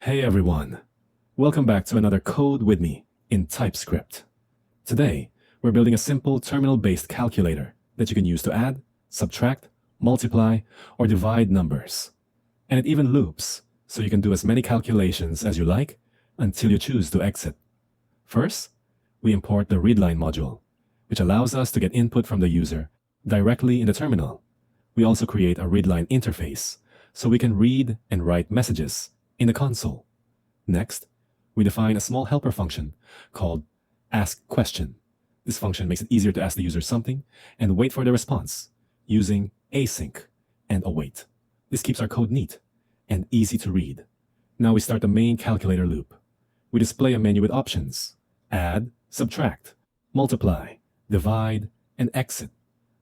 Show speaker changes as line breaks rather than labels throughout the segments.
Hey everyone, welcome back to another Code with me in TypeScript. Today, we're building a simple terminal-based calculator that you can use to add, subtract, multiply, or divide numbers. And it even loops, so you can do as many calculations as you like until you choose to exit. First, we import the readline module, which allows us to get input from the user directly in the terminal. We also create a readline interface, so we can read and write messages in the console. Next, we define a small helper function called askQuestion. This function makes it easier to ask the user something and wait for the response using async and await. This keeps our code neat and easy to read. Now we start the main calculator loop. We display a menu with options: add, subtract, multiply, divide, and exit.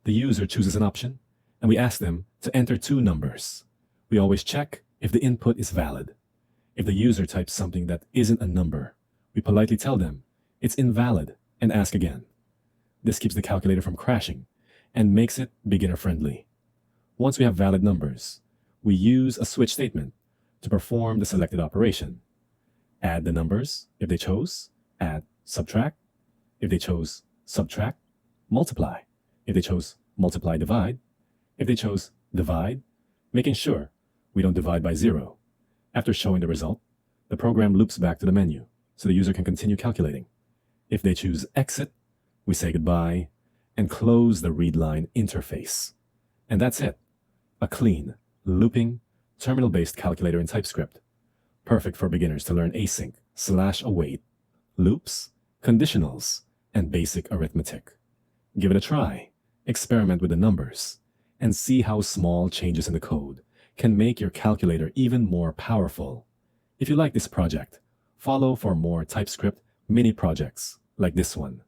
The user chooses an option, and we ask them to enter two numbers. We always check if the input is valid. If the user types something that isn't a number, we politely tell them it's invalid and ask again. This keeps the calculator from crashing and makes it beginner-friendly. Once we have valid numbers, we use a switch statement to perform the selected operation. Add the numbers if they chose, add, subtract if they chose, subtract, multiply if they chose, multiply, divide if they chose, divide, making sure we don't divide by 0. After showing the result, the program loops back to the menu so the user can continue calculating. If they choose exit, we say goodbye and close the readline interface. And that's it. A clean, looping, terminal-based calculator in TypeScript. Perfect for beginners to learn async/await, loops, conditionals, and basic arithmetic. Give it a try, experiment with the numbers, and see how small changes in the code can make your calculator even more powerful. If you like this project, follow for more TypeScript mini projects like this one.